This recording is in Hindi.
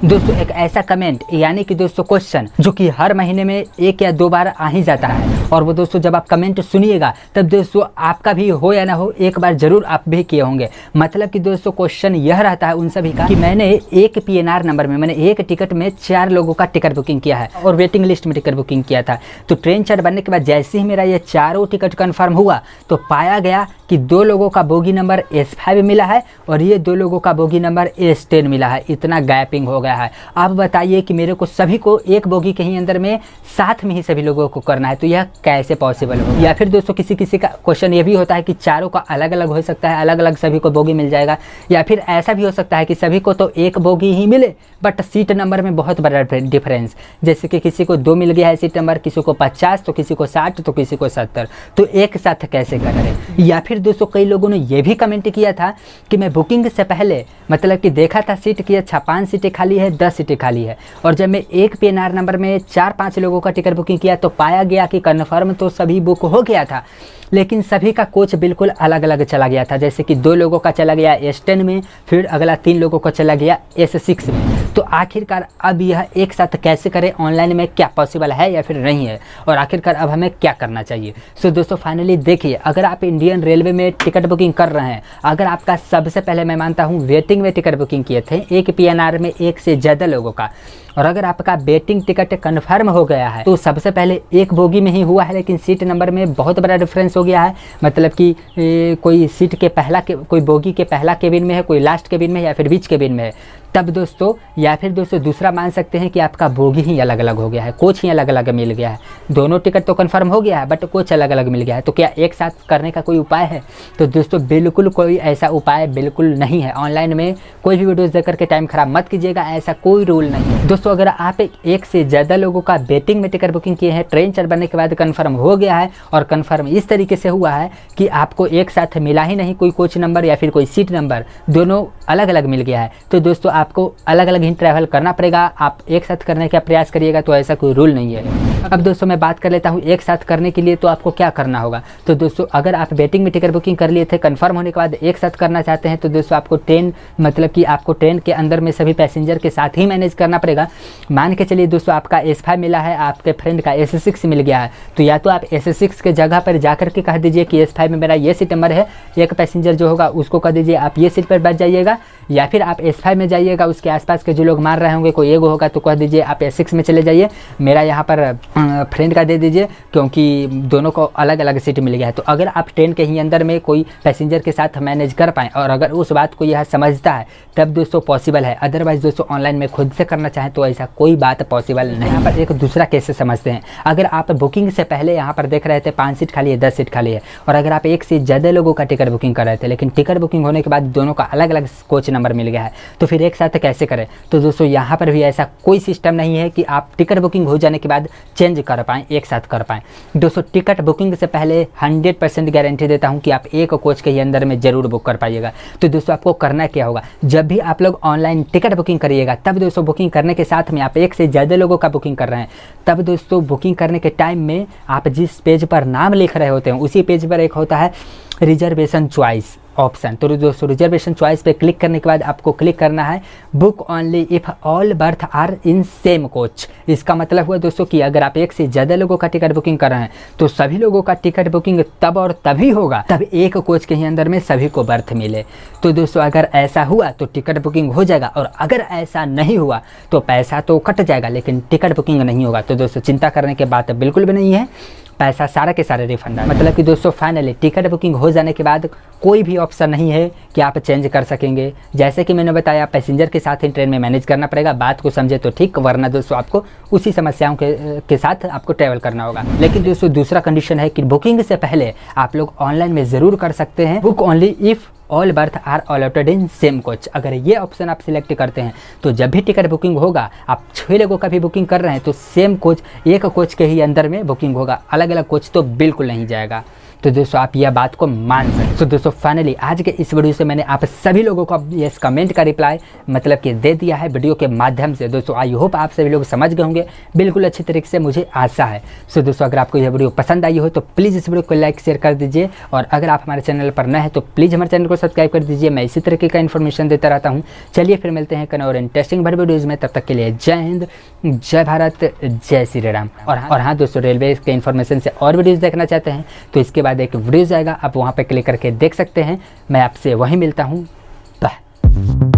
दोस्तों एक ऐसा कमेंट यानी कि दोस्तों क्वेश्चन जो कि हर महीने में 1 या 2 बार आ ही जाता है, और वो दोस्तों जब आप कमेंट सुनिएगा तब दोस्तों आपका भी हो या ना हो एक बार जरूर आप भी किए होंगे। मतलब कि दोस्तों क्वेश्चन यह रहता है उन सभी का कि मैंने एक PNR नंबर में मैंने एक टिकट में 4 लोगों का टिकट बुकिंग किया है और वेटिंग लिस्ट में टिकट बुकिंग किया था। तो ट्रेन चार्ट बनने के बाद जैसे ही मेरा ये चारों टिकट कन्फर्म हुआ तो पाया गया कि 2 लोगों का बोगी नंबर S5 मिला है और ये 2 लोगों का बोगी नंबर S10 मिला है। इतना गैपिंग हो गया है। अब बताइए कि मेरे को सभी को एक बोगी के ही अंदर में साथ में ही सभी लोगों को करना है, तो यह कैसे पॉसिबल हो? या फिर दोस्तों किसी का क्वेश्चन ये भी होता है कि चारों का अलग अलग हो सकता है, अलग अलग सभी को बोगी मिल जाएगा, या फिर ऐसा भी हो सकता है कि सभी को तो एक बोगी ही मिले बट सीट नंबर में बहुत बड़ा डिफरेंस, जैसे कि किसी को 2 मिल गया है सीट नंबर, किसी को 50 तो किसी को 60 तो किसी को 70, तो एक साथ कैसे करें? या फिर दोस्तों कई लोगों ने ये भी कमेंट किया था कि मैं बुकिंग से पहले मतलब कि देखा था सीट की अच्छा 5 सीटें खाली है, 10 सीटें खाली है, और जब मैं एक PNR नंबर में 4-5 लोगों का टिकट बुकिंग किया तो पाया गया कि कन्फर्म तो सभी बुक हो गया था, लेकिन सभी का कोच बिल्कुल अलग अलग चला गया था। जैसे कि 2 लोगों का चला गया S10 में, फिर अगला 3 लोगों का चला गया S6 में। तो आखिरकार अब यह एक साथ कैसे करें? ऑनलाइन में क्या पॉसिबल है या फिर नहीं है, और आखिरकार अब हमें क्या करना चाहिए? सो दोस्तों फाइनली देखिए, अगर आप इंडियन रेलवे में टिकट बुकिंग कर रहे हैं, अगर आपका सबसे पहले मैं मानता हूँ वेटिंग में टिकट बुकिंग किए थे एक PNR में 1 से ज़्यादा लोगों का, और अगर आपका वेटिंग टिकट कन्फर्म हो गया है तो सबसे पहले एक बोगी में ही हुआ है लेकिन सीट नंबर में बहुत बड़ा डिफरेंस हो गया है, मतलब कि कोई सीट के कोई बोगी के पहला केबिन में है, कोई लास्ट केबिन में है या फिर बीच केबिन में है, तब दोस्तों या फिर दोस्तों दूसरा मान सकते हैं कि आपका बोगी ही अलग अलग हो गया है, कोच ही अलग अलग मिल गया है। दोनों टिकट तो कंफर्म हो गया है बट कोच अलग अलग मिल गया है, तो क्या एक साथ करने का कोई उपाय है? तो दोस्तों बिल्कुल कोई ऐसा उपाय बिल्कुल नहीं है। ऑनलाइन में कोई भी वीडियोस देख करके टाइम खराब मत कीजिएगा, ऐसा कोई रूल नहीं है। दोस्तों अगर आप 1 से ज़्यादा लोगों का वेटिंग में टिकट बुकिंग किए हैं, ट्रेन चार्ट बनने के बाद कन्फर्म हो गया है और कन्फर्म इस तरीके से हुआ है कि आपको एक साथ मिला ही नहीं कोई कोच नंबर या फिर कोई सीट नंबर, दोनों अलग अलग मिल गया है, तो दोस्तों आपको अलग अलग ही ट्रैवल करना पड़ेगा। आप एक साथ करने का प्रयास करिएगा, तो ऐसा कोई रूल नहीं है। अब दोस्तों मैं बात कर लेता हूँ एक साथ करने के लिए तो आपको क्या करना होगा। तो दोस्तों अगर आप वेटिंग में टिकट बुकिंग कर लिए थे, कन्फर्म होने के बाद एक साथ करना चाहते हैं, तो दोस्तों आपको ट्रेन मतलब कि आपको ट्रेन के अंदर में सभी पैसेंजर के साथ ही मैनेज करना पड़ेगा। मान के चलिए दोस्तों आपका S5 मिला है, आपके फ्रेंड का S6 मिल गया है, तो या तो आप S6 के जगह पर जाकर के कह दीजिए कि S5 में मेरा ये सीट नंबर है, एक पैसेंजर जो होगा उसको कह दीजिए आप ये सीट पर बैठ जाइएगा, या फिर आप S5 में जाइएगा, उसके आसपास के जो लोग मार रहे होंगे कोई एगो होगा तो कह दीजिए आप S6 में चले जाइए, मेरा यहाँ पर फ्रेंड का दे दीजिए, क्योंकि दोनों को अलग अलग सीट मिल गया है। तो अगर आप ट्रेन के ही अंदर में कोई पैसेंजर के साथ मैनेज कर पाएँ और अगर उस बात को यह समझता है तब दोस्तों पॉसिबल है, अदरवाइज दोस्तों ऑनलाइन में खुद से करना चाहें तो ऐसा कोई बात पॉसिबल नहीं। यहाँ पर एक दूसरा केस समझते हैं। अगर आप बुकिंग से पहले यहाँ पर देख रहे थे 5 सीट खाली है, 10 सीट खाली है, और अगर आप 1 से ज़्यादा लोगों का टिकट बुकिंग कर रहे थे लेकिन टिकट बुकिंग होने के बाद दोनों का अलग अलग कोच नंबर मिल गया है, तो फिर एक साथ कैसे करें? तो दोस्तों यहाँ पर भी ऐसा कोई सिस्टम नहीं है कि आप टिकट बुकिंग हो जाने के बाद चेंज कर पाएँ, एक साथ कर पाएँ। दोस्तों टिकट बुकिंग से पहले 100% गारंटी देता हूँ कि आप एक कोच के ही अंदर में ज़रूर बुक कर पाइएगा। तो दोस्तों आपको करना क्या होगा, जब भी आप लोग ऑनलाइन टिकट बुकिंग करिएगा तब दोस्तों बुकिंग करने के साथ में आप 1 से ज़्यादा लोगों का बुकिंग कर रहे हैं, तब दोस्तों बुकिंग करने के टाइम में आप जिस पेज पर नाम लिख रहे होते हैं उसी पेज पर एक होता है रिजर्वेशन चॉइस ऑप्शन। तो दोस्तों रिजर्वेशन चॉइस पे क्लिक करने के बाद आपको क्लिक करना है book only if all berth are in same coach. इसका मतलब हुआ दोस्तों कि अगर आप 1 से ज़्यादा लोगों का टिकट बुकिंग कर रहे हैं तो सभी लोगों का टिकट बुकिंग तब और तभी होगा तब एक कोच के ही अंदर में सभी को बर्थ मिले। तो दोस्तों अगर ऐसा हुआ तो टिकट बुकिंग हो जाएगा, और अगर ऐसा नहीं हुआ तो पैसा तो कट जाएगा लेकिन टिकट बुकिंग नहीं होगा। तो दोस्तों चिंता करने की बात बिल्कुल भी नहीं है, पैसा सारा के सारे रिफंड है। मतलब कि दोस्तों फाइनली टिकट बुकिंग हो जाने के बाद कोई भी ऑप्शन नहीं है कि आप चेंज कर सकेंगे। जैसे कि मैंने बताया पैसेंजर के साथ ही ट्रेन में मैनेज करना पड़ेगा, बात को समझे तो ठीक, वरना दोस्तों आपको उसी समस्याओं के साथ आपको ट्रैवल करना होगा। लेकिन दोस्तों दूसरा कंडीशन है कि बुकिंग से पहले आप लोग ऑनलाइन में ज़रूर कर सकते हैं book only if all berth are allotted in same coach. अगर ये ऑप्शन आप सिलेक्ट करते हैं तो जब भी टिकट बुकिंग होगा, आप 6 लोगों का भी बुकिंग कर रहे हैं तो सेम कोच, एक कोच के ही अंदर में बुकिंग होगा, अलग अलग कोच तो बिल्कुल नहीं जाएगा। तो दोस्तों आप यह बात को मान सकते। तो दोस्तों फाइनली आज के इस वीडियो से मैंने आप सभी लोगों को इस कमेंट का रिप्लाई मतलब कि दे दिया है वीडियो के माध्यम से। दोस्तों आई होप आप सभी लोग समझ गए होंगे बिल्कुल अच्छी तरीके से, मुझे आशा है। सो दोस्तों अगर आपको यह वीडियो पसंद आई हो तो प्लीज़ इस वीडियो को लाइक शेयर कर दीजिए, और अगर आप हमारे चैनल पर नए हैं तो प्लीज़ हमारे चैनल को सब्सक्राइब कर दीजिए। मैं इसी तरीके का इन्फॉर्मेशन देता रहता हूँ। चलिए फिर मिलते हैं कल और इंटरेस्टिंग भर वीडियोज़ में, तब तक के लिए जय हिंद, जय भारत, जय श्री राम। और हाँ दोस्तों, रेलवे के इन्फॉर्मेशन से और वीडियोज़ देखना चाहते हैं तो इसके बाद एक वीडियोज़ आएगा, आप वहाँ पर क्लिक करके देख सकते हैं। मैं आपसे वहीं मिलता हूँ। बाय।